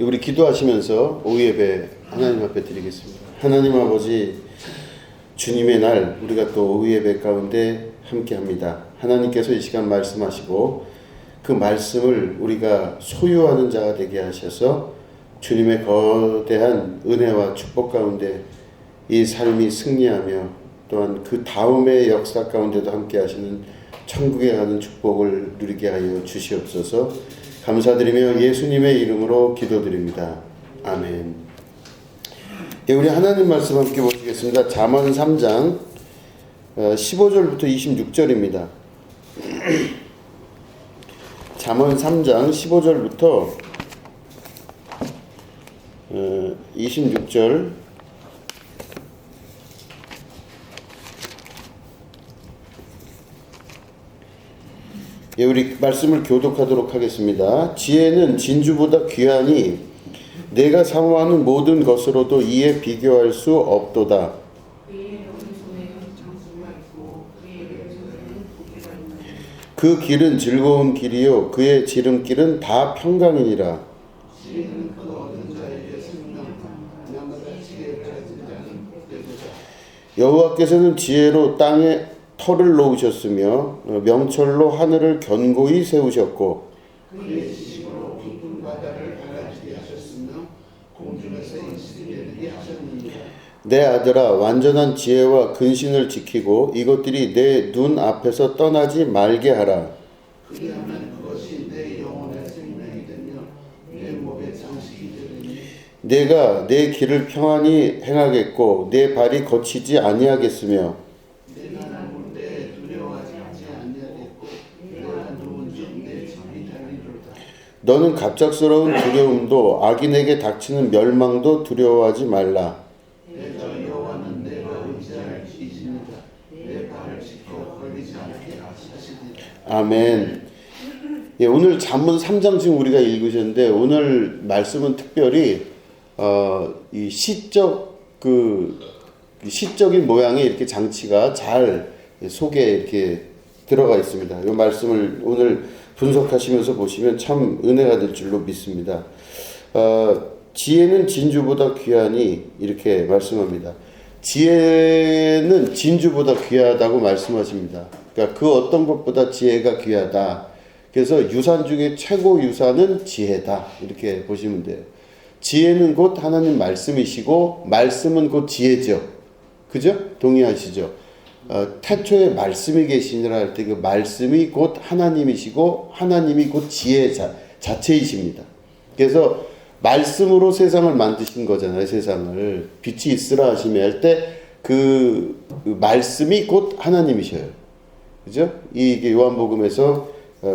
우리 기도하시면서 오후 예배 하나님 앞에 드리겠습니다. 하나님 아버지, 주님의 날 우리가 또 오후 예배 가운데 함께합니다. 하나님께서 이 시간 말씀하시고 그 말씀을 우리가 소유하는 자가 되게 하셔서 주님의 거대한 은혜와 축복 가운데 이 삶이 승리하며 또한 그 다음의 역사 가운데도 함께 하시는 천국에 가는 축복을 누리게 하여 주시옵소서. 감사드리며 예수님의 이름으로 기도드립니다. 아멘. 예, 우리 하나님 말씀 함께 보시겠습니다. 잠언 3장 15절부터 26절입니다. 잠언 3장 15절부터 26절. 예, 우리 말씀을 교독하도록 하겠습니다. 지혜는 진주보다 귀하니 내가 사모하는 모든 것으로도 이에 비교할 수 없도다. 그 길은 즐거운 길이요 그의 지름길은 다 평강이니라. 여호와께서는 지혜로 땅에 터를 놓으셨으며 명철로 하늘을 견고히 세우셨고 그의 지식으로 깊은 바다를 가라지게 하셨으며 공중에서 인실이 내리게 하셨느니라. 내 아들아, 완전한 지혜와 근신을 지키고 이것들이 내 눈 앞에서 떠나지 말게 하라. 그리하면 그것이 내 영혼의 생명이 되며 내 몸의 장식이 되리니 내가 내 길을 평안히 행하겠고 내 발이 거치지 아니하겠으며 너는 갑작스러운 두려움도 악인에게 닥치는 멸망도 두려워하지 말라. 내가 여호와는 내가 의지할 이신이다. 내 발을 지켜 걸리지 않게 하시리라. 아멘. 예, 오늘 잠언 3장 지금 우리가 읽으셨는데 오늘 말씀은 특별히 이 시적인 모양의 이렇게 장치가 잘 속에 이렇게 들어가 있습니다. 이 말씀을 오늘 분석하시면서 보시면 참 은혜가 될 줄로 믿습니다. 지혜는 진주보다 귀하니 이렇게 말씀합니다. 지혜는 진주보다 귀하다고 말씀하십니다. 그러니까 그 어떤 것보다 지혜가 귀하다. 그래서 유산 중에 최고 유산은 지혜다. 이렇게 보시면 돼요. 지혜는 곧 하나님 말씀이시고 말씀은 곧 지혜죠. 그죠? 동의하시죠? 태초에 말씀이 계시니라 할 때 그 말씀이 곧 하나님이시고 하나님이 곧 지혜 자체이십니다. 그래서 말씀으로 세상을 만드신 거잖아요. 세상을 빛이 있으라 하시며 할 때 그 말씀이 곧 하나님이셔요. 그죠? 이게 요한복음에서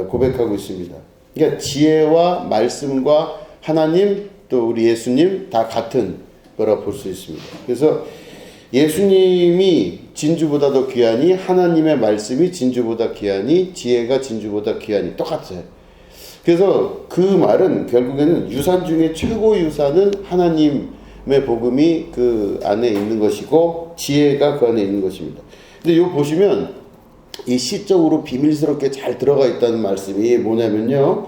고백하고 있습니다. 그러니까 지혜와 말씀과 하나님 또 우리 예수님 다 같은 거라 볼 수 있습니다. 그래서 예수님이 진주보다 더 귀하니 하나님의 말씀이 진주보다 귀하니 지혜가 진주보다 귀하니 똑같아요. 그래서 그 말은 결국에는 유산 중에 최고 유산은 하나님의 복음이 그 안에 있는 것이고 지혜가 그 안에 있는 것입니다. 근데 요 보시면 이 시적으로 비밀스럽게 잘 들어가 있다는 말씀이 뭐냐면요.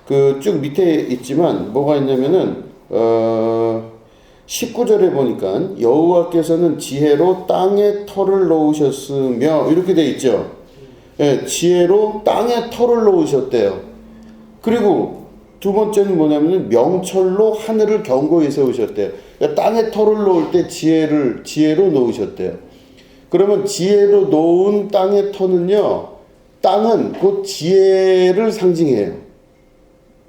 그 쭉 밑에 있지만 뭐가 있냐면은 19절에 보니까 여호와께서는 지혜로 땅에 터를 놓으셨으며 이렇게 돼 있죠. 예, 지혜로 땅에 터를 놓으셨대요. 그리고 두 번째는 뭐냐면 명철로 하늘을 견고히 세우셨대요. 그러니까 땅에 터를 놓을 때 지혜로 놓으셨대요. 그러면 지혜로 놓은 땅의 터는요, 땅은 곧 지혜를 상징해요.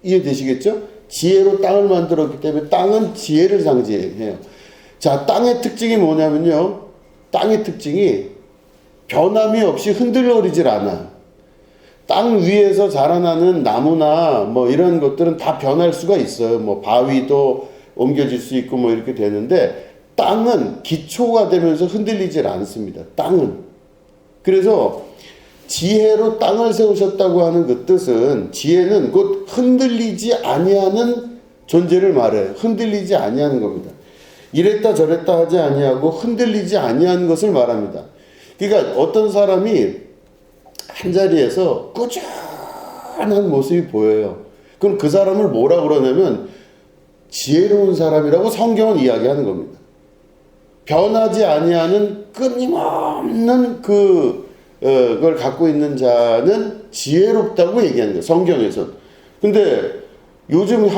이해되시겠죠? 지혜로 땅을 만들었기 때문에 땅은 지혜를 상징해요. 자, 땅의 특징이 뭐냐면요. 땅의 특징이 변함이 없이 흔들거리질 않아. 땅 위에서 자라나는 나무나 뭐 이런 것들은 다 변할 수가 있어요. 뭐 바위도 옮겨질 수 있고 뭐 이렇게 되는데 땅은 기초가 되면서 흔들리질 않습니다. 땅은. 그래서 지혜로 땅을 세우셨다고 하는 그 뜻은 지혜는 곧 흔들리지 아니하는 존재를 말해요. 흔들리지 아니하는 겁니다. 이랬다 저랬다 하지 아니하고 흔들리지 아니하는 것을 말합니다. 그러니까 어떤 사람이 한 자리에서 꾸준한 모습이 보여요. 그럼 그 사람을 뭐라 그러냐면 지혜로운 사람이라고 성경은 이야기하는 겁니다. 변하지 아니하는 끊임없는 그걸 갖고 있는 자는 지혜롭다고 얘기하는 거예요. 성경에서는. 근데 요즘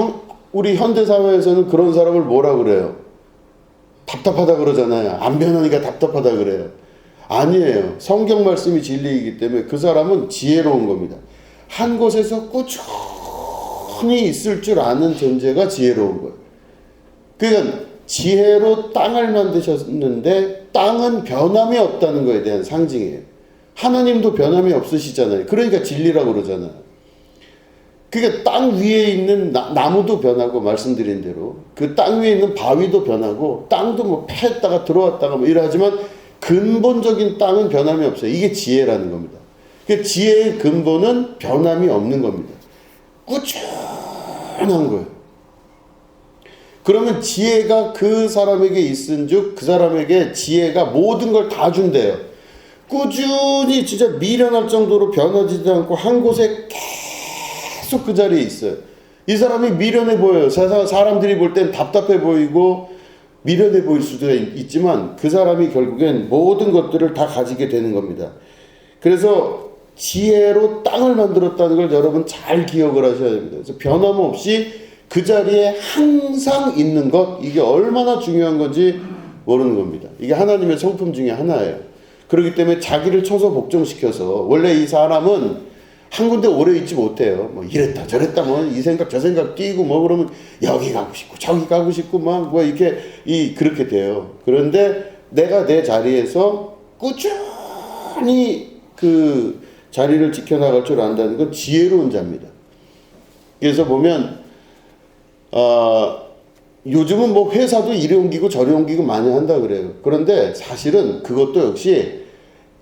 우리 현대사회에서는 그런 사람을 뭐라 그래요? 답답하다 그러잖아요. 안 변하니까 답답하다 그래요. 아니에요. 성경 말씀이 진리이기 때문에 그 사람은 지혜로운 겁니다. 한 곳에서 꾸준히 있을 줄 아는 존재가 지혜로운 거예요. 그러니까 지혜로 땅을 만드셨는데 땅은 변함이 없다는 거에 대한 상징이에요. 하나님도 변함이 없으시잖아요. 그러니까 진리라고 그러잖아요. 그러니까 땅 위에 있는 나무도 변하고, 말씀드린 대로 그 땅 위에 있는 바위도 변하고, 땅도 뭐 패했다가 들어왔다가 뭐 이러하지만 근본적인 땅은 변함이 없어요. 이게 지혜라는 겁니다. 그 지혜의 근본은 변함이 없는 겁니다. 꾸준한 거예요. 그러면 지혜가 그 사람에게 있은즉 그 사람에게 지혜가 모든 걸 다 준대요. 꾸준히 진짜 미련할 정도로 변하지도 않고 한 곳에 계속 그 자리에 있어요. 이 사람이 미련해 보여요. 사람들이 볼 땐 답답해 보이고 미련해 보일 수도 있지만 그 사람이 결국엔 모든 것들을 다 가지게 되는 겁니다. 그래서 지혜로 땅을 만들었다는 걸 여러분 잘 기억을 하셔야 됩니다. 그래서 변함없이 그 자리에 항상 있는 것, 이게 얼마나 중요한 건지 모르는 겁니다. 이게 하나님의 성품 중에 하나예요. 그렇기 때문에 자기를 쳐서 복종시켜서, 원래 이 사람은 한 군데 오래 있지 못해요. 뭐 이랬다 저랬다 뭐 이 생각 저 생각 뛰고 뭐 그러면 여기 가고 싶고 저기 가고 싶고 막 뭐 이렇게 그렇게 돼요. 그런데 내가 내 자리에서 꾸준히 그 자리를 지켜나갈 줄 안다는 건 지혜로운 자입니다. 그래서 보면 요즘은 뭐 회사도 이리 옮기고 저리 옮기고 많이 한다 그래요. 그런데 사실은 그것도 역시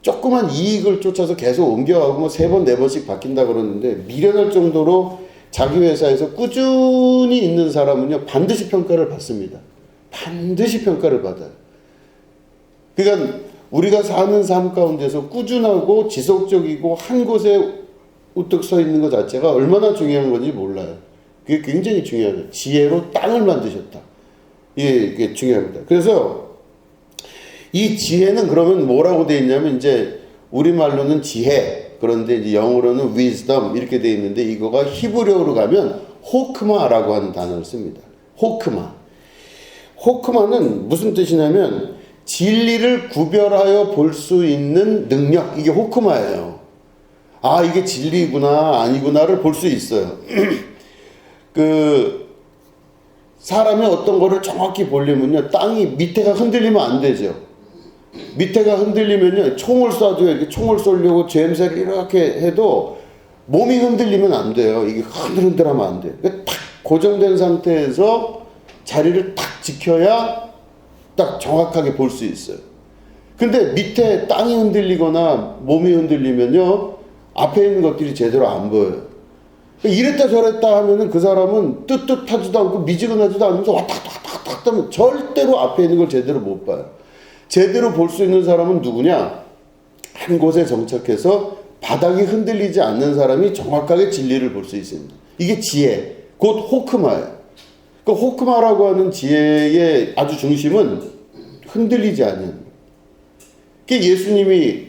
조그만 이익을 쫓아서 계속 옮겨가고 뭐 3번, 4번씩 바뀐다 그러는데, 미련할 정도로 자기 회사에서 꾸준히 있는 사람은요, 반드시 평가를 받습니다. 반드시 평가를 받아요. 그러니까 우리가 사는 삶 가운데서 꾸준하고 지속적이고 한 곳에 우뚝 서 있는 것 자체가 얼마나 중요한 건지 몰라요. 그게 굉장히 중요해요. 지혜로 땅을 만드셨다. 이게 중요합니다. 그래서 이 지혜는 그러면 뭐라고 되어 있냐면, 이제 우리말로는 지혜, 그런데 이제 영어로는 wisdom 이렇게 되어 있는데, 이거가 히브리어로 가면 호크마라고 하는 단어를 씁니다. 호크마. 호크마는 무슨 뜻이냐면 진리를 구별하여 볼 수 있는 능력, 이게 호크마예요. 아, 이게 진리구나 아니구나를 볼 수 있어요. 사람이 어떤 거를 정확히 보려면요, 땅이 밑에가 흔들리면 안 되죠. 밑에가 흔들리면요, 총을 쏴줘요. 이렇게 총을 쏘려고 젬새를 이렇게 해도 몸이 흔들리면 안 돼요. 이게 흔들흔들하면 안 돼요. 딱 고정된 상태에서 자리를 딱 지켜야 딱 정확하게 볼 수 있어요. 근데 밑에 땅이 흔들리거나 몸이 흔들리면요, 앞에 있는 것들이 제대로 안 보여요. 이랬다 저랬다 하면은 그 사람은 뜨뜻하지도 않고 미지근하지도 않으면서 왔다 갔다 하면 절대로 앞에 있는 걸 제대로 못 봐요. 제대로 볼 수 있는 사람은 누구냐? 한 곳에 정착해서 바닥이 흔들리지 않는 사람이 정확하게 진리를 볼 수 있습니다. 이게 지혜, 곧 호크마예요. 그 호크마라고 하는 지혜의 아주 중심은 흔들리지 않는. 예수님이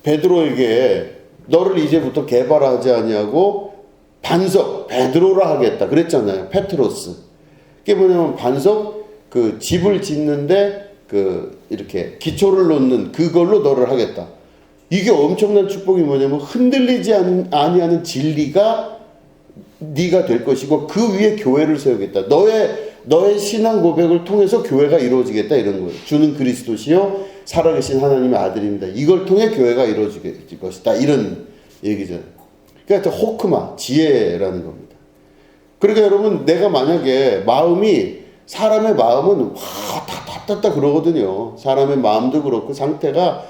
베드로에게 너를 이제부터 개발하지 아니하고 반석 베드로라 하겠다 그랬잖아요. 페트로스. 그게 뭐냐면 반석, 그 집을 짓는데 이렇게 기초를 놓는 그걸로 너를 하겠다. 이게 엄청난 축복이 뭐냐면 흔들리지 아니하는 진리가 네가 될 것이고, 그 위에 교회를 세우겠다. 너의 신앙 고백을 통해서 교회가 이루어지겠다, 이런 거예요. 주는 그리스도시요 살아계신 하나님의 아들입니다. 이걸 통해 교회가 이루어질 것이다, 이런 얘기잖아요. 그러니까 호크마, 지혜라는 겁니다. 그러니까 여러분, 내가 만약에 사람의 마음은 다 그러거든요. 사람의 마음도 그렇고 상태가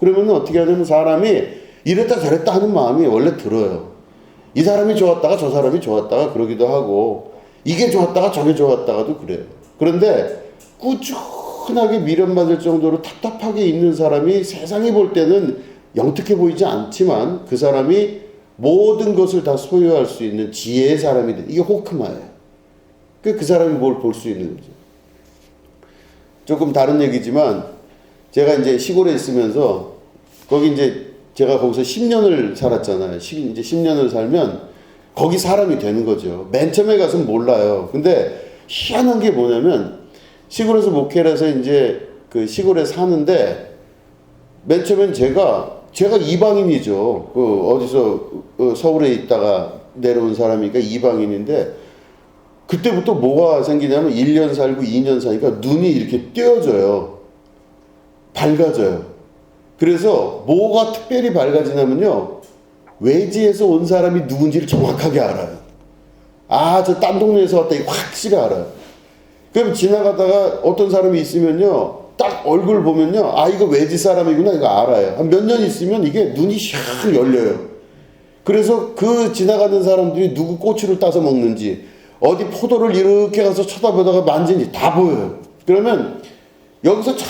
그러면 어떻게 하냐면, 사람이 이랬다 저랬다 하는 마음이 원래 들어요. 이 사람이 좋았다가 저 사람이 좋았다가 그러기도 하고, 이게 좋았다가 저게 좋았다가도 그래요. 그런데 꾸준하게 미련받을 정도로 답답하게 있는 사람이 세상이 볼 때는 영특해 보이지 않지만 그 사람이 모든 것을 다 소유할 수 있는 지혜의 사람이 돼. 이게 호크마예요. 그 사람이 뭘 볼 수 있는 거죠. 조금 다른 얘기지만 제가 이제 시골에 있으면서 거기 이제 제가 거기서 10년을 살았잖아요. 이제 10년을 살면 거기 사람이 되는 거죠. 맨 처음에 가서는 몰라요. 근데 희한한 게 뭐냐면 시골에서 목회를 해서 이제 그 시골에 사는데 맨 처음엔 제가 이방인이죠. 그 어디서 서울에 있다가 내려온 사람이니까 이방인인데 그때부터 뭐가 생기냐면 1년 살고 2년 사니까 눈이 이렇게 띄어져요. 밝아져요. 그래서 뭐가 특별히 밝아지냐면요. 외지에서 온 사람이 누군지를 정확하게 알아요. 아, 저 딴 동네에서 왔다. 이거 확실히 알아요. 그럼 지나가다가 어떤 사람이 있으면요. 딱 얼굴 보면요. 아, 이거 외지 사람이구나. 이거 알아요. 한 몇 년 있으면 이게 눈이 샥 열려요. 그래서 그 지나가는 사람들이 누구 꼬치를 따서 먹는지 어디 포도를 이렇게 가서 쳐다보다가 만지는지 다 보여요. 그러면 여기서 저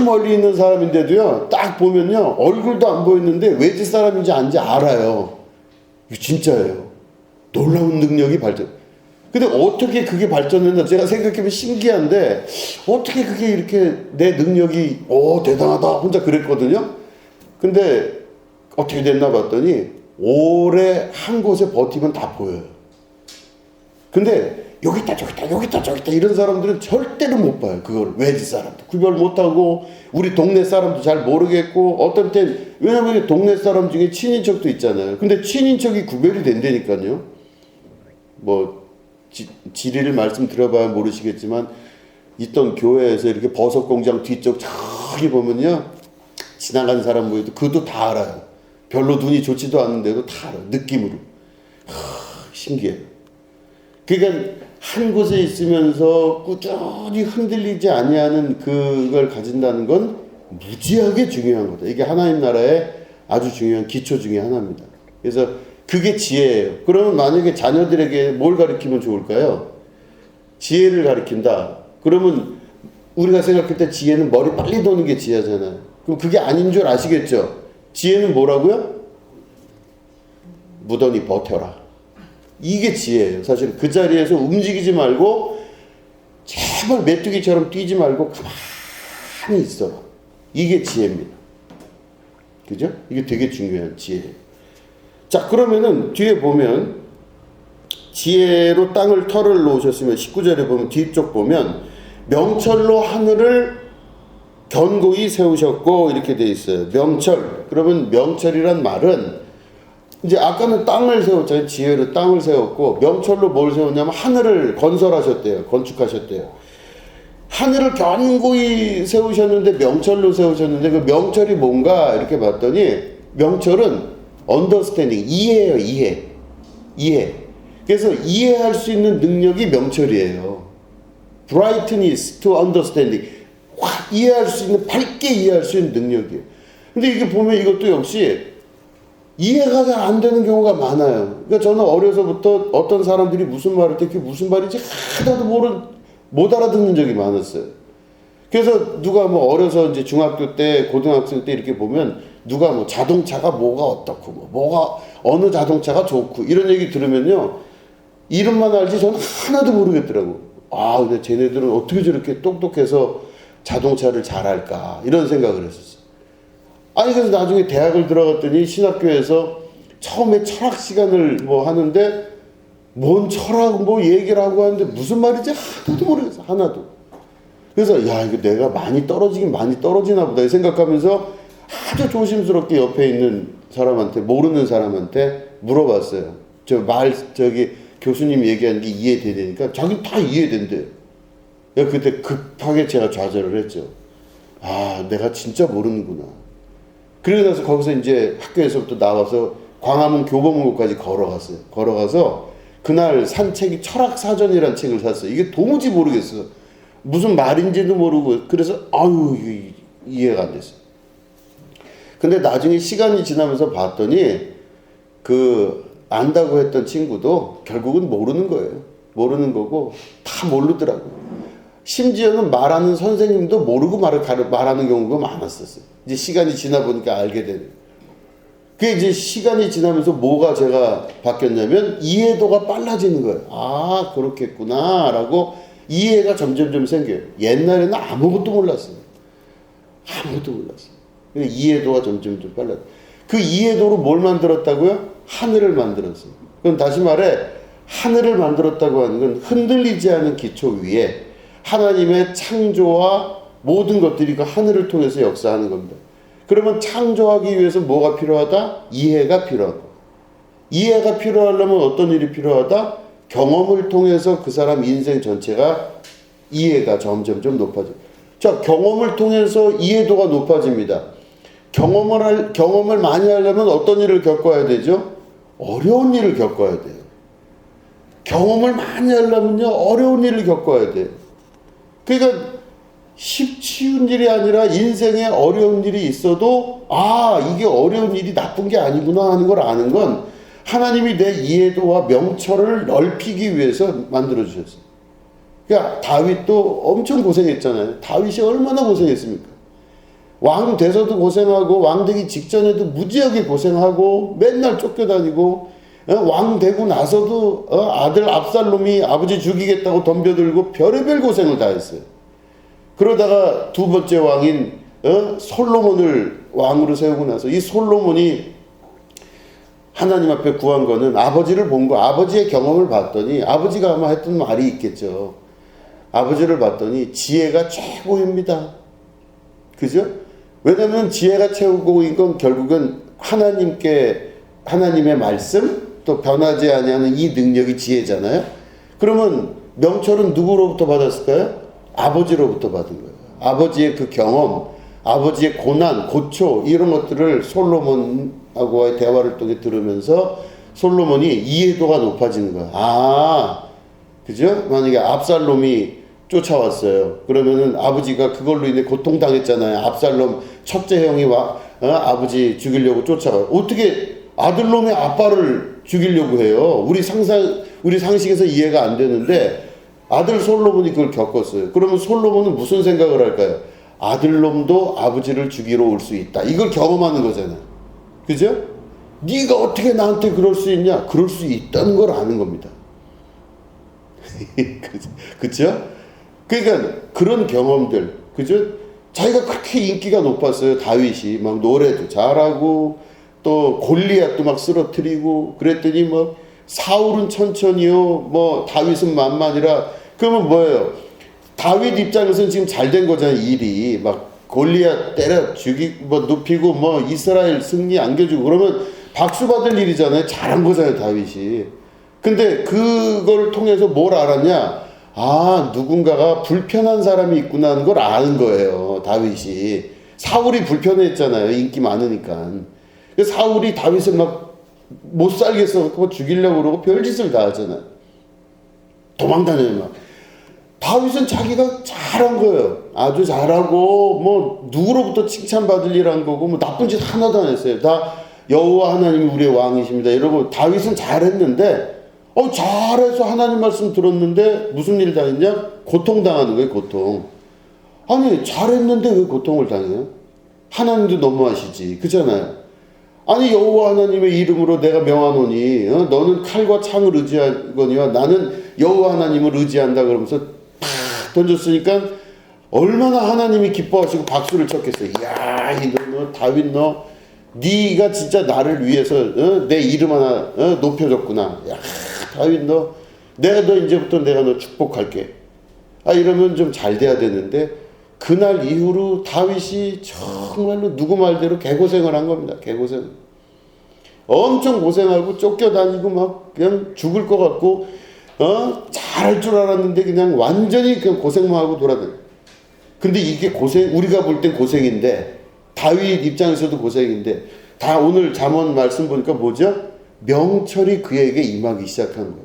멀리 있는 사람인데도요. 딱 보면요. 얼굴도 안 보이는데 외지 사람인지 아닌지 알아요. 이거 진짜예요. 놀라운 능력이 발전. 근데 어떻게 그게 발전했나 제가 생각해보면 신기한데 어떻게 그게 이렇게 내 능력이 대단하다 혼자 그랬거든요. 근데 어떻게 됐나 봤더니 오래 한 곳에 버티면 다 보여요. 근데 여기 있다 저기 있다 여기 있다 저기 있다 이런 사람들은 절대로 못 봐요. 그걸 외지 사람도 구별 못하고 우리 동네 사람도 잘 모르겠고 어떤 땐 왜냐면 동네 사람 중에 친인척도 있잖아요. 근데 친인척이 구별이 된다니까요. 뭐 지리를 말씀드려봐야 모르시겠지만 있던 교회에서 이렇게 버섯 공장 뒤쪽 저기 보면요 지나가는 사람 보여도 그것도 다 알아요. 별로 눈이 좋지도 않은데도 다 알아요. 느낌으로. 신기해요. 그러니까 한 곳에 있으면서 꾸준히 흔들리지 아니하는 그걸 가진다는 건 무지하게 중요한 거다. 이게 하나님 나라의 아주 중요한 기초 중에 하나입니다. 그래서 그게 지혜예요. 그러면 만약에 자녀들에게 뭘 가르치면 좋을까요? 지혜를 가르친다. 그러면 우리가 생각할 때 지혜는 머리 빨리 도는 게 지혜잖아요. 그럼 그게 아닌 줄 아시겠죠? 지혜는 뭐라고요? 무던히 버텨라. 이게 지혜예요. 사실 그 자리에서 움직이지 말고 제발 메뚜기처럼 뛰지 말고 가만히 있어라. 이게 지혜입니다. 그죠? 이게 되게 중요한 지혜예요. 자, 그러면은 뒤에 보면 지혜로 땅을 털을 놓으셨으면 19절에 보면 뒤쪽 보면 명철로 하늘을 견고히 세우셨고 이렇게 돼 있어요. 명철. 그러면 명철이란 말은 이제 아까는 땅을 세웠잖아요. 지혜로 땅을 세웠고 명철로 뭘 세웠냐면 하늘을 건설하셨대요. 건축하셨대요. 하늘을 견고히 세우셨는데 명철로 세우셨는데 그 명철이 뭔가 이렇게 봤더니 명철은 understanding, 이해예요. 이해. 그래서 이해할 수 있는 능력이 명철이에요. brightness to understanding. 확 이해할 수 있는, 밝게 이해할 수 있는 능력이에요. 근데 이게 보면 이것도 역시 이해가 잘 안 되는 경우가 많아요. 그러니까 저는 어려서부터 어떤 사람들이 무슨 말을 때 그게 무슨 말인지 하나도 못 알아듣는 적이 많았어요. 그래서 누가 뭐 어려서 이제 중학교 때, 고등학생 때 이렇게 보면 누가 뭐 자동차가 뭐가 어떻고, 뭐가 어느 자동차가 좋고 이런 얘기 들으면요. 이름만 알지 저는 하나도 모르겠더라고. 아, 근데 쟤네들은 어떻게 저렇게 똑똑해서 자동차를 잘할까 이런 생각을 했었어요. 아니 그래서 나중에 대학을 들어갔더니 신학교에서 처음에 철학 시간을 뭐 하는데 뭔 철학 뭐 얘기를 하고 하는데 무슨 말인지 하나도 모르겠어. 하나도. 그래서 야 이거 내가 많이 떨어지긴 많이 떨어지나 보다 생각하면서 아주 조심스럽게 옆에 있는 사람한테 모르는 사람한테 물어봤어요. 저기 교수님 얘기하는 게 이해되니까 자기 다 이해된대요. 그때 급하게 제가 좌절을 했죠. 아 내가 진짜 모르는구나. 그러고 나서 거기서 이제 학교에서부터 나와서 광화문 교보문고까지 걸어갔어요. 걸어가서 그날 산 책이 철학사전이라는 책을 샀어요. 이게 도무지 모르겠어요. 무슨 말인지도 모르고 그래서 아유 이해가 안 됐어요. 근데 나중에 시간이 지나면서 봤더니 그 안다고 했던 친구도 결국은 모르는 거예요. 모르는 거고 다 모르더라고요. 심지어는 말하는 선생님도 모르고 말하는 경우가 많았었어요. 이제 시간이 지나 보니까 알게 되는. 그게 이제 시간이 지나면서 뭐가 제가 바뀌었냐면 이해도가 빨라지는 거예요. 아, 그렇겠구나 라고 이해가 점점점 생겨요. 옛날에는 아무것도 몰랐어요. 아무것도 몰랐어요. 이해도가 점점점 빨라져요. 그 이해도로 뭘 만들었다고요? 하늘을 만들었어요. 그럼 다시 말해 하늘을 만들었다고 하는 건 흔들리지 않은 기초 위에 하나님의 창조와 모든 것들이 그 하늘을 통해서 역사하는 겁니다. 그러면 창조하기 위해서 뭐가 필요하다? 이해가 필요하다. 이해가 필요하려면 어떤 일이 필요하다? 경험을 통해서 그 사람 인생 전체가 이해가 점점점 높아져요. 자, 경험을 통해서 이해도가 높아집니다. 경험을 많이 하려면 어떤 일을 겪어야 되죠? 어려운 일을 겪어야 돼요. 경험을 많이 하려면요, 어려운 일을 겪어야 돼요. 그러니까 쉬운 일이 아니라 인생에 어려운 일이 있어도 이게 어려운 일이 나쁜 게 아니구나 하는 걸 아는 건 하나님이 내 이해도와 명철을 넓히기 위해서 만들어주셨어요. 그러니까 다윗도 엄청 고생했잖아요. 다윗이 얼마나 고생했습니까? 왕 돼서도 고생하고 왕 되기 직전에도 무지하게 고생하고 맨날 쫓겨다니고 왕 되고 나서도 아들 압살롬이 아버지 죽이겠다고 덤벼들고 별의별 고생을 다 했어요. 그러다가 두 번째 왕인 솔로몬을 왕으로 세우고 나서 이 솔로몬이 하나님 앞에 구한 거는 아버지를 본 거, 아버지의 경험을 봤더니 아버지가 아마 했던 말이 있겠죠. 아버지를 봤더니 지혜가 최고입니다. 그죠? 왜냐하면 지혜가 최고인 건 결국은 하나님의 말씀 또 변하지 아니하는 이 능력이 지혜잖아요. 그러면 명철은 누구로부터 받았을까요? 아버지로부터 받은 거예요. 아버지의 그 경험, 아버지의 고난, 고초 이런 것들을 솔로몬하고의 대화를 통해 들으면서 솔로몬이 이해도가 높아지는 거야. 그죠? 만약에 압살롬이 쫓아왔어요. 그러면은 아버지가 그걸로 인해 고통당했잖아요. 압살롬 첫째 형이 아버지 죽이려고 쫓아가요. 어떻게 아들놈의 아빠를 죽이려고 해요? 우리 상식에서 이해가 안 되는데 아들 솔로몬이 그걸 겪었어요. 그러면 솔로몬은 무슨 생각을 할까요? 아들놈도 아버지를 죽이러 올 수 있다. 이걸 경험하는 거잖아요. 그죠? 네가 어떻게 나한테 그럴 수 있냐? 그럴 수 있다는 걸 아는 겁니다. 그죠? 그러니까 그런 경험들, 그죠? 자기가 그렇게 인기가 높았어요. 다윗이 막 노래도 잘하고 또 골리앗도 막 쓰러뜨리고 그랬더니 뭐 사울은 천천히요, 다윗은 만만이라. 그러면 뭐예요? 다윗 입장에서는 지금 잘 된 거잖아요. 일이 막 골리앗 때려 눕히고 이스라엘 승리 안겨주고 그러면 박수 받을 일이잖아요. 잘한 거잖아요, 다윗이. 근데 그걸 통해서 뭘 알았냐? 누군가가 불편한 사람이 있구나 하는 걸 아는 거예요, 다윗이. 사울이 불편했잖아요, 인기 많으니까. 사울이 다윗을 막 못 살겠어 죽이려고 그러고 별짓을 다 하잖아요. 도망다녀요 막. 다윗은 자기가 잘한 거예요. 아주 잘하고 누구로부터 칭찬받을 일 한 거고 나쁜 짓 하나도 안 했어요. 다 여호와 하나님이 우리의 왕이십니다 이러고 다윗은 잘했는데 잘해서 하나님 말씀 들었는데 무슨 일 당했냐? 고통당하는 거예요. 고통. 아니 잘했는데 왜 고통을 당해요? 하나님도 너무하시지. 그잖아요. 아니 여호와 하나님의 이름으로 내가 명하노니 너는 칼과 창을 의지하거니와 나는 여호와 하나님을 의지한다 그러면서 팍 던졌으니까 얼마나 하나님이 기뻐하시고 박수를 쳤겠어요. 이야 너 다윗 네가 진짜 나를 위해서 내 이름 하나 높여줬구나. 야 다윗 내가 너 이제부터 내가 너 축복할게. 이러면 좀 잘 돼야 되는데 그날 이후로 다윗이 정말로 누구 말대로 개고생을 한 겁니다. 개고생. 엄청 고생하고 쫓겨다니고 막 그냥 죽을 것 같고 잘할 줄 알았는데 그냥 완전히 그냥 고생만 하고 돌아다녀요. 근데 이게 우리가 볼 땐 고생인데 다윗 입장에서도 고생인데 다 오늘 잠언 말씀 보니까 뭐죠? 명철이 그에게 임하기 시작한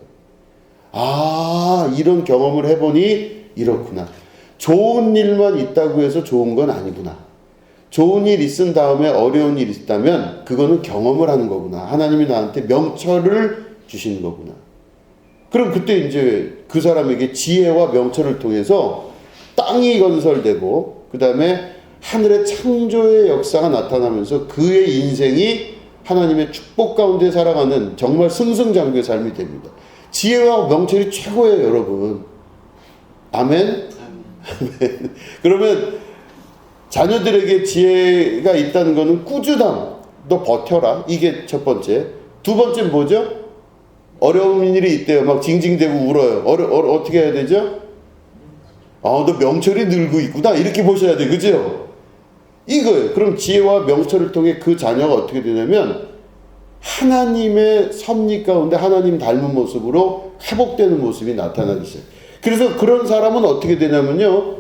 거예요. 이런 경험을 해보니 이렇구나. 좋은 일만 있다고 해서 좋은 건 아니구나. 좋은 일 있은 다음에 어려운 일 있다면 그거는 경험을 하는 거구나. 하나님이 나한테 명철을 주시는 거구나. 그럼 그때 이제 그 사람에게 지혜와 명철을 통해서 땅이 건설되고 그 다음에 하늘의 창조의 역사가 나타나면서 그의 인생이 하나님의 축복 가운데 살아가는 정말 승승장구의 삶이 됩니다. 지혜와 명철이 최고예요, 여러분. 아멘? 아멘. 그러면 자녀들에게 지혜가 있다는 것은 꾸준함. 너 버텨라. 이게 첫 번째. 두 번째는 뭐죠? 어려운 일이 있대요. 막 징징대고 울어요. 어떻게 해야 되죠? 너 명철이 늘고 있구나. 이렇게 보셔야 돼. 그죠? 이거예요. 그럼 지혜와 명철을 통해 그 자녀가 어떻게 되냐면 하나님의 섭리 가운데 하나님 닮은 모습으로 회복되는 모습이 나타나기 시작해요. 그래서 그런 사람은 어떻게 되냐면요.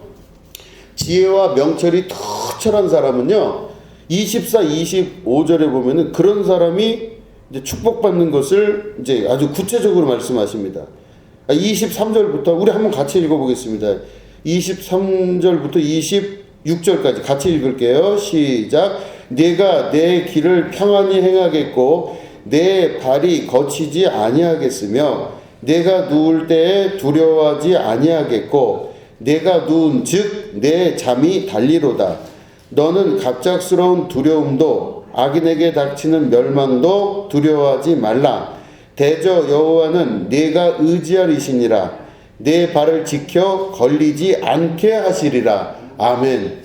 지혜와 명철이 터철한 사람은요. 24, 25절에 보면은 그런 사람이 이제 축복받는 것을 이제 아주 구체적으로 말씀하십니다. 23절부터 우리 한번 같이 읽어보겠습니다. 23절부터 26절까지 같이 읽을게요. 시작. 내가 내 길을 평안히 행하겠고 내 발이 거치지 아니하겠으며 내가 누울 때에 두려워하지 아니하겠고 내가 누운 즉 내 잠이 달리로다. 너는 갑작스러운 두려움도 악인에게 닥치는 멸망도 두려워하지 말라. 대저 여호와는 네가 의지할 이시니라. 내 발을 지켜 걸리지 않게 하시리라. 아멘.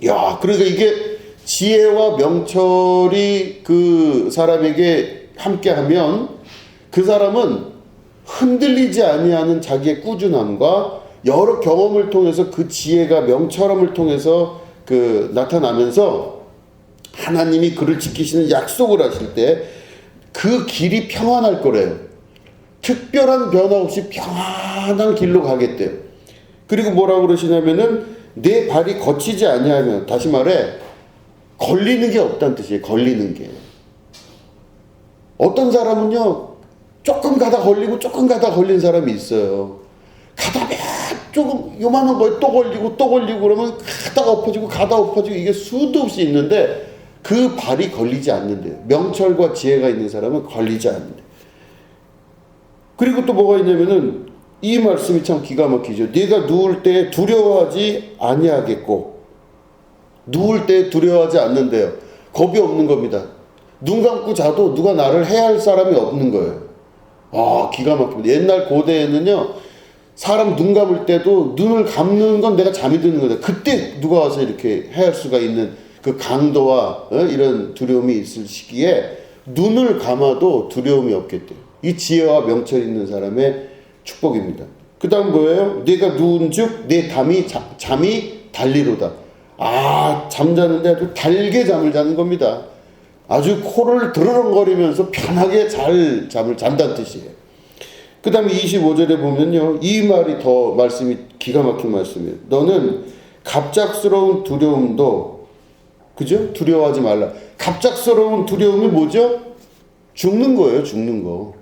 야, 그러니까 이게 지혜와 명철이 그 사람에게 함께하면 그 사람은 흔들리지 아니하는 자기의 꾸준함과 여러 경험을 통해서 그 지혜가 명철함을 통해서 그 나타나면서 하나님이 그를 지키시는 약속을 하실 때 그 길이 평안할 거래요. 특별한 변화 없이 평안한 길로 가겠대요. 그리고 뭐라고 그러시냐면은 내 발이 거치지 아니하면, 다시 말해 걸리는 게 없다는 뜻이에요. 걸리는 게. 어떤 사람은요 조금 가다 걸리고 조금 가다 걸린 사람이 있어요. 가다 조금 요만한 거에 또 걸리고 또 걸리고 그러면 가다가 엎어지고 가다 엎어지고 이게 수도 없이 있는데 그 발이 걸리지 않는데요. 명철과 지혜가 있는 사람은 걸리지 않는데. 그리고 또 뭐가 있냐면은 이 말씀이 참 기가 막히죠. 네가 누울 때 두려워하지 아니하겠고, 누울 때 두려워하지 않는데요. 겁이 없는 겁니다. 눈 감고 자도 누가 나를 해야 할 사람이 없는 거예요. 기가 막힙니다. 옛날 고대에는요, 사람 눈 감을 때도 눈을 감는 건 내가 잠이 드는 거다. 그때 누가 와서 이렇게 해야 할 수가 있는 그 강도와 이런 두려움이 있을 시기에 눈을 감아도 두려움이 없겠대요. 이 지혜와 명철이 있는 사람의 축복입니다. 그 다음 뭐예요? 내가 누운 즉 내 잠이 달리로다. 잠자는데 아주 달게 잠을 자는 겁니다. 아주 코를 드르렁거리면서 편하게 잘 잠을 잔다는 뜻이에요. 그 다음에 25절에 보면요, 이 말이 더 말씀이 기가 막힌 말씀이에요. 너는 갑작스러운 두려움도, 그죠? 두려워하지 말라. 갑작스러운 두려움이 뭐죠? 죽는 거예요. 죽는 거.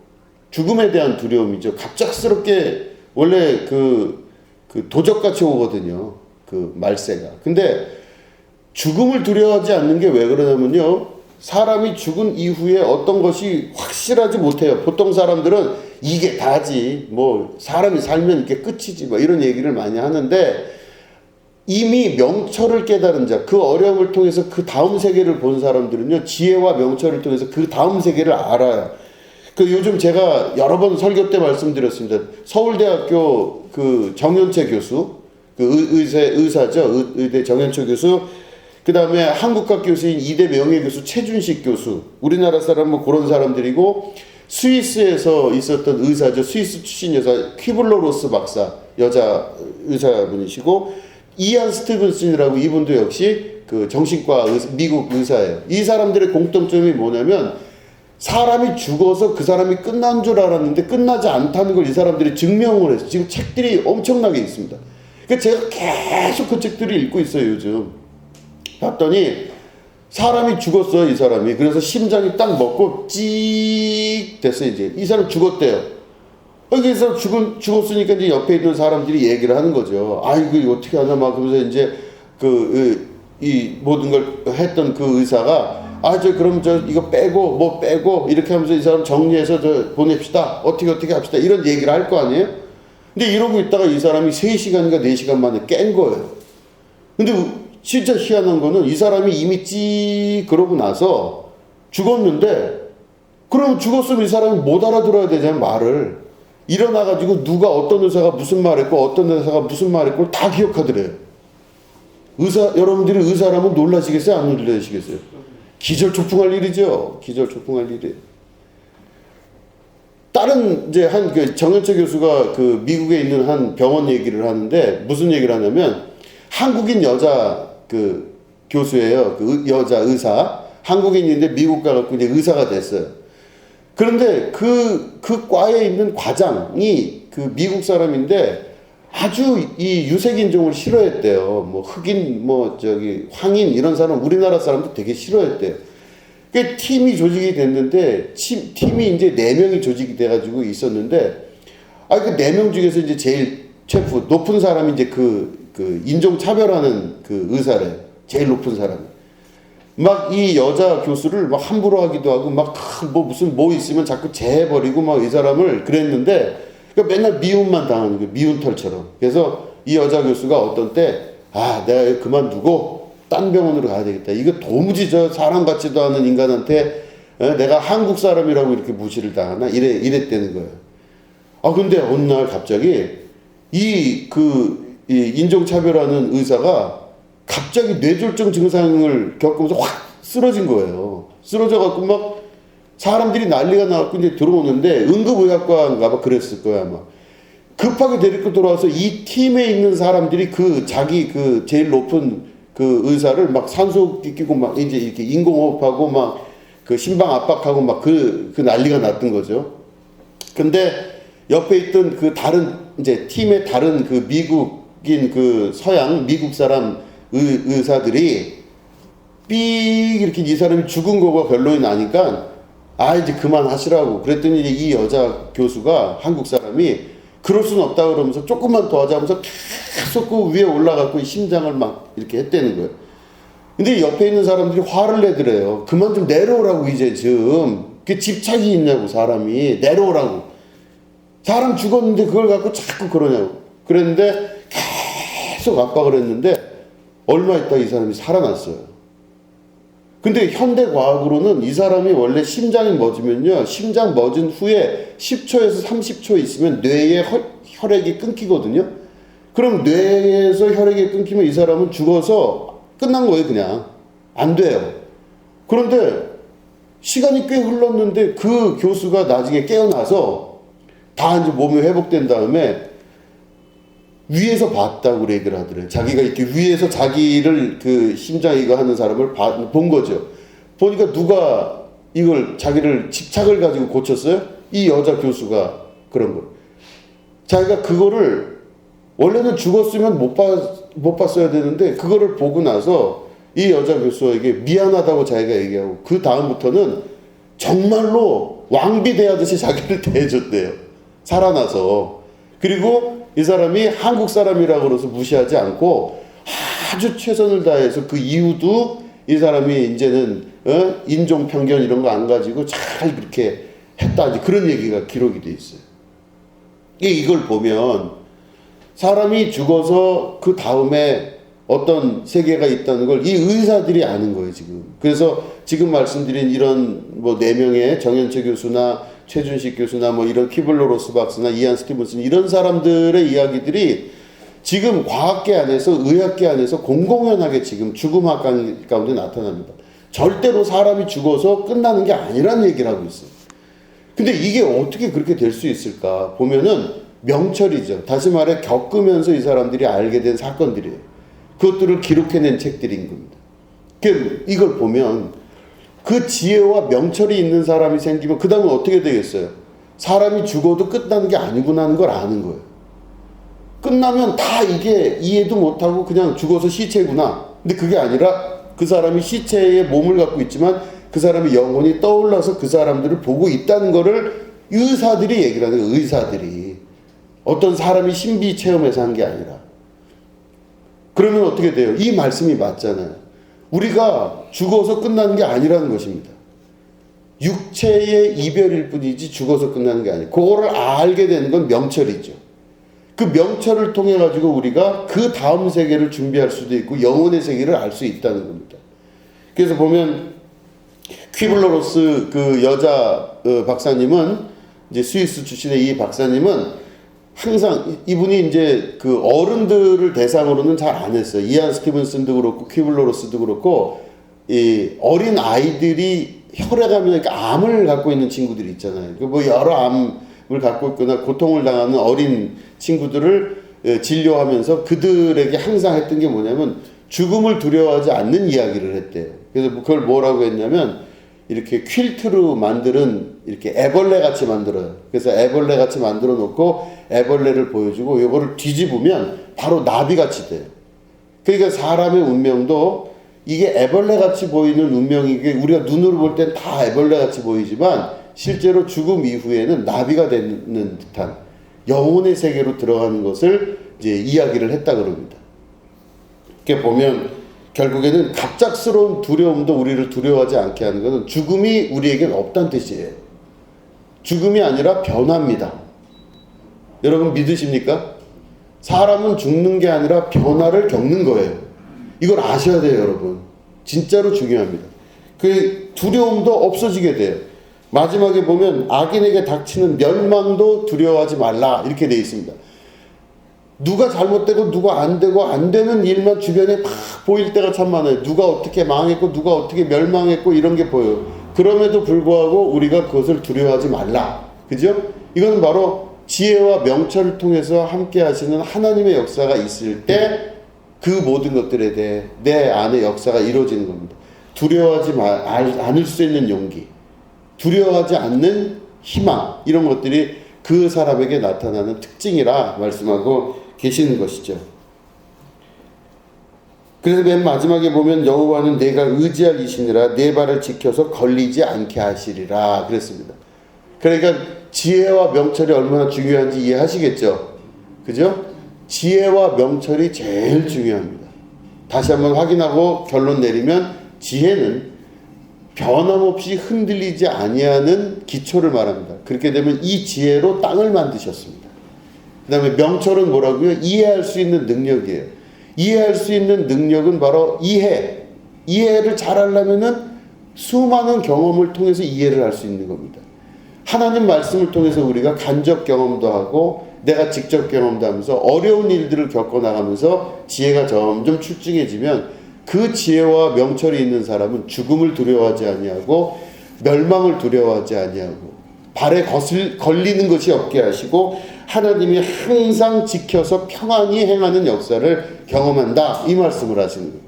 죽음에 대한 두려움이죠. 갑작스럽게 원래 그 도적같이 오거든요. 그 말세가. 근데 죽음을 두려워하지 않는 게 왜 그러냐면요, 사람이 죽은 이후에 어떤 것이 확실하지 못해요. 보통 사람들은 이게 다지, 뭐 사람이 살면 이게 끝이지, 뭐 이런 얘기를 많이 하는데, 이미 명철을 깨달은 자, 그 어려움을 통해서 그 다음 세계를 본 사람들은요, 지혜와 명철을 통해서 그 다음 세계를 알아요. 요즘 제가 여러 번 설교 때 말씀드렸습니다. 서울대학교 그 정연채 교수, 의사죠. 의대 정연채 교수, 그 다음에 한국학 교수인 이대 명예교수 최준식 교수, 우리나라 사람은 그런 사람들이고, 스위스에서 있었던 의사죠. 스위스 출신 여사 퀴블로로스 박사, 여자 의사분이시고, 이안 스티븐슨이라고, 이분도 역시 그 정신과 미국 의사예요. 이 사람들의 공통점이 뭐냐면, 사람이 죽어서 그 사람이 끝난 줄 알았는데 끝나지 않다는 걸 이 사람들이 증명을 해서 지금 책들이 엄청나게 있습니다. 그러니까 제가 계속 그 책들을 읽고 있어요, 요즘. 봤더니 사람이 죽었어요, 이 사람이. 그래서 심장이 딱 먹고 찍 됐어요. 이제 이 사람 죽었대요. 이 사람 죽었으니까 이제 옆에 있는 사람들이 얘기를 하는 거죠. 이거 어떻게 하나 막 그러면서 이제 이 모든 걸 했던 그 의사가 그럼 이거 빼고 이렇게 하면서 이 사람 정리해서 보냅시다. 어떻게 합시다. 이런 얘기를 할 거 아니에요? 근데 이러고 있다가 이 사람이 3시간인가 4시간 만에 깬 거예요. 근데 진짜 희한한 거는 이 사람이 이미 그러고 나서 죽었는데 그럼 죽었으면 이 사람이 못 알아들어야 되잖아요, 말을. 일어나가지고 누가 어떤 의사가 무슨 말했고 어떤 의사가 무슨 말했고 다 기억하더래요. 여러분들이 의사라면 놀라시겠어요? 안 놀라시겠어요? 기절초풍할 일이죠. 기절초풍할 일이에요. 다른 이제 그 정현철 교수가 그 미국에 있는 한 병원 얘기를 하는데 무슨 얘기를 하냐면 한국인 여자 그 교수예요. 그 여자 의사. 한국인인데 미국 가갖고 이제 의사가 됐어요. 그런데 그 과에 있는 과장이 그 미국 사람인데 아주 이 유색인종을 싫어했대요. 뭐 흑인, 뭐 저기 황인 이런 사람 우리나라 사람도 되게 싫어했대요. 그 팀이 조직이 됐는데 팀이 이제 4명이 조직이 돼가지고 있었는데 그 4명 중에서 이제 제일 최고 높은 사람이 이제 그 인종 차별하는 그 의사래. 제일 높은 사람이. 막 이 여자 교수를 막 함부로 하기도 하고 막 무슨 있으면 자꾸 재해버리고 막 이 사람을 그랬는데 그러니까 맨날 미움만 당하는 거예요. 미운 털처럼. 그래서 이 여자 교수가 어떤 때 내가 그만두고 딴 병원으로 가야 되겠다. 이거 도무지 저 사람 같지도 않은 인간한테 내가 한국 사람이라고 이렇게 무시를 당하나 이랬다는 거예요. 근데 어느 날 갑자기 이 인종차별하는 의사가 갑자기 뇌졸중 증상을 겪으면서 확 쓰러진 거예요. 쓰러져갖고 막 사람들이 난리가 나갖고 이제 들어오는데 응급의학과인가 봐 그랬을 거야 아마. 급하게 데리고 돌아와서 이 팀에 있는 사람들이 자기 제일 높은 그 의사를 막 산소기 끼고 막 이제 이렇게 인공호흡하고 막 그 심방 압박하고 막 그 난리가 났던 거죠. 근데 옆에 있던 그 다른 이제 팀의 다른 그 미국인 그 서양 미국 사람 의사들이 삑 이렇게 이 사람이 죽은 거가 결론이 나니까 이제 그만하시라고 그랬더니 이제 이 여자 교수가 한국 사람이 그럴 수는 없다 그러면서 조금만 더 하자면서 계속 그 위에 올라가고 심장을 막 이렇게 했다는 거예요. 근데 옆에 있는 사람들이 화를 내더래요. 그만 좀 내려오라고 이제 좀. 그 집착이 있냐고 사람이. 내려오라고. 사람 죽었는데 그걸 갖고 자꾸 그러냐고. 그랬는데 계속 압박을 했는데 얼마 있다 이 사람이 살아났어요. 근데 현대과학으로는 이 사람이 원래 심장이 멎으면요. 심장 멎은 후에 10초에서 30초 있으면 뇌에 혈액이 끊기거든요. 그럼 뇌에서 혈액이 끊기면 이 사람은 죽어서 끝난 거예요, 그냥. 안 돼요. 그런데 시간이 꽤 흘렀는데 그 교수가 나중에 깨어나서 다 이제 몸이 회복된 다음에 위에서 봤다고 얘기를 하더래요. 자기가 이렇게 위에서 자기를 그 심장 이거 하는 사람을 본 거죠. 보니까 누가 이걸 자기를 집착을 가지고 고쳤어요? 이 여자 교수가 그런 걸. 자기가 그거를 원래는 죽었으면 못 봤어야 되는데 그거를 보고 나서 이 여자 교수에게 미안하다고 자기가 얘기하고 그 다음부터는 정말로 왕비대하듯이 자기를 대해줬대요. 살아나서. 그리고 이 사람이 한국 사람이라고 그래서 무시하지 않고 아주 최선을 다해서 그 이후도 이 사람이 이제는 인종 편견 이런 거 안 가지고 잘 그렇게 했다. 그런 얘기가 기록이 돼 있어요. 이걸 보면 사람이 죽어서 그 다음에 어떤 세계가 있다는 걸 이 의사들이 아는 거예요, 지금. 그래서 지금 말씀드린 이런 뭐 4명의 정현철 교수나 최준식 교수나 뭐 이런 키블러 로스 박스나 이안 스티븐슨 이런 사람들의 이야기들이 지금 과학계 안에서 의학계 안에서 공공연하게 지금 죽음학 가운데 나타납니다. 절대로 사람이 죽어서 끝나는 게 아니라는 얘기를 하고 있어요. 근데 이게 어떻게 그렇게 될 수 있을까 보면은 명철이죠. 다시 말해 겪으면서 이 사람들이 알게 된 사건들이에요. 그것들을 기록해낸 책들인 겁니다. 이걸 보면 그 지혜와 명철이 있는 사람이 생기면 그 다음은 어떻게 되겠어요? 사람이 죽어도 끝나는 게 아니구나 하는 걸 아는 거예요. 끝나면 다 이게 이해도 못하고 그냥 죽어서 시체구나. 근데 그게 아니라 그 사람이 시체에 몸을 갖고 있지만 그 사람의 영혼이 떠올라서 그 사람들을 보고 있다는 거를 의사들이 얘기를 하는 거예요. 의사들이. 어떤 사람이 신비 체험해서 한 게 아니라. 그러면 어떻게 돼요? 이 말씀이 맞잖아요. 우리가 죽어서 끝나는 게 아니라는 것입니다. 육체의 이별일 뿐이지 죽어서 끝나는 게 아니에요. 그거를 알게 되는 건 명철이죠. 그 명철을 통해 가지고 우리가 그 다음 세계를 준비할 수도 있고 영혼의 세계를 알 수 있다는 겁니다. 그래서 보면 퀴블러로스 그 여자 박사님은, 이제 스위스 출신의 이 박사님은 항상 이분이 이제 그 어른들을 대상으로는 잘 안 했어요. 이안 스티븐슨도 그렇고 퀴블러로스도 그렇고 이 어린 아이들이 혈액암이나 이렇게 암을 갖고 있는 친구들이 있잖아요. 뭐 여러 암을 갖고 있거나 고통을 당하는 어린 친구들을 진료하면서 그들에게 항상 했던 게 뭐냐면 죽음을 두려워하지 않는 이야기를 했대요. 그래서 그걸 뭐라고 했냐면 이렇게 퀼트로 만드는 이렇게 애벌레 같이 만들어요. 그래서 애벌레 같이 만들어 놓고 애벌레를 보여주고 이거를 뒤집으면 바로 나비 같이 돼요. 그러니까 사람의 운명도 이게 애벌레 같이 보이는 운명이게 우리가 눈으로 볼 땐 다 애벌레 같이 보이지만 실제로 죽음 이후에는 나비가 되는 듯한 영혼의 세계로 들어가는 것을 이제 이야기를 했다 그럽니다. 이렇게 보면 결국에는 갑작스러운 두려움도 우리를 두려워하지 않게 하는 것은 죽음이 우리에겐 없다는 뜻이에요. 죽음이 아니라 변화입니다. 여러분 믿으십니까? 사람은 죽는 게 아니라 변화를 겪는 거예요. 이걸 아셔야 돼요, 여러분. 진짜로 중요합니다. 그 두려움도 없어지게 돼요. 마지막에 보면 악인에게 닥치는 멸망도 두려워하지 말라 이렇게 되어 있습니다. 누가 잘못되고 누가 안 되고 안 되는 일만 주변에 막 보일 때가 참 많아요. 누가 어떻게 망했고 누가 어떻게 멸망했고 이런 게 보여요. 그럼에도 불구하고 우리가 그것을 두려워하지 말라. 그죠? 이건 바로 지혜와 명철을 통해서 함께 하시는 하나님의 역사가 있을 때 그 모든 것들에 대해 내 안에 역사가 이루어지는 겁니다. 두려워하지 않을 수 있는 용기, 두려워하지 않는 희망, 이런 것들이 그 사람에게 나타나는 특징이라 말씀하고 계시는 것이죠. 그래서 맨 마지막에 보면 여호와는 내가 의지할 이시니라 내 발을 지켜서 걸리지 않게 하시리라 그랬습니다. 그러니까 지혜와 명철이 얼마나 중요한지 이해하시겠죠? 그죠? 지혜와 명철이 제일 중요합니다. 다시 한번 확인하고 결론 내리면 지혜는 변함없이 흔들리지 아니하는 기초를 말합니다. 그렇게 되면 이 지혜로 땅을 만드셨습니다. 그 다음에 명철은 뭐라고요? 이해할 수 있는 능력이에요. 이해할 수 있는 능력은 바로 이해. 이해를 잘 하려면은 수많은 경험을 통해서 이해를 할 수 있는 겁니다. 하나님 말씀을 통해서 우리가 간접 경험도 하고 내가 직접 경험도 하면서 어려운 일들을 겪어나가면서 지혜가 점점 출중해지면 그 지혜와 명철이 있는 사람은 죽음을 두려워하지 아니하고 멸망을 두려워하지 아니하고 발에 걸리는 것이 없게 하시고 하나님이 항상 지켜서 평안히 행하는 역사를 경험한다 이 말씀을 하시는 거예요.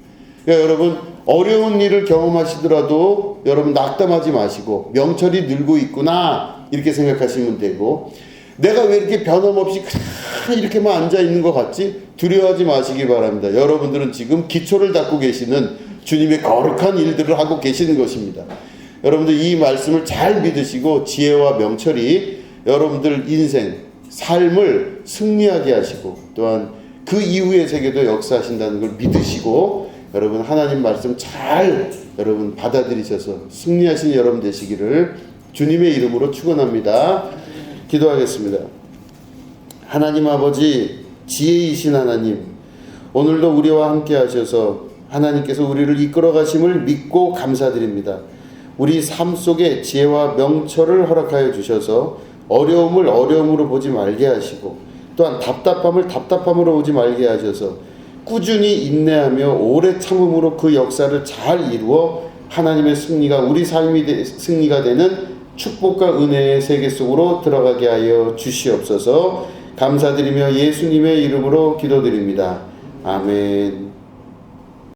그러니까 여러분 어려운 일을 경험하시더라도 여러분 낙담하지 마시고 명철이 늘고 있구나 이렇게 생각하시면 되고 내가 왜 이렇게 변함없이 이렇게만 앉아있는 것 같지? 두려워하지 마시기 바랍니다. 여러분들은 지금 기초를 닦고 계시는 주님의 거룩한 일들을 하고 계시는 것입니다. 여러분들 이 말씀을 잘 믿으시고 지혜와 명철이 여러분들 인생, 삶을 승리하게 하시고 또한 그 이후의 세계도 역사하신다는 걸 믿으시고 여러분 하나님 말씀 잘 여러분 받아들이셔서 승리하신 여러분 되시기를 주님의 이름으로 축원합니다. 기도하겠습니다. 하나님 아버지 지혜이신 하나님 오늘도 우리와 함께 하셔서 하나님께서 우리를 이끌어 가심을 믿고 감사드립니다. 우리 삶 속에 지혜와 명철을 허락하여 주셔서 어려움을 어려움으로 보지 말게 하시고 또한 답답함을 답답함으로 보지 말게 하셔서 꾸준히 인내하며 오래 참음으로 그 역사를 잘 이루어 하나님의 승리가 우리 삶이 승리가 되는 축복과 은혜의 세계 속으로 들어가게 하여 주시옵소서. 감사드리며 예수님의 이름으로 기도드립니다. 아멘.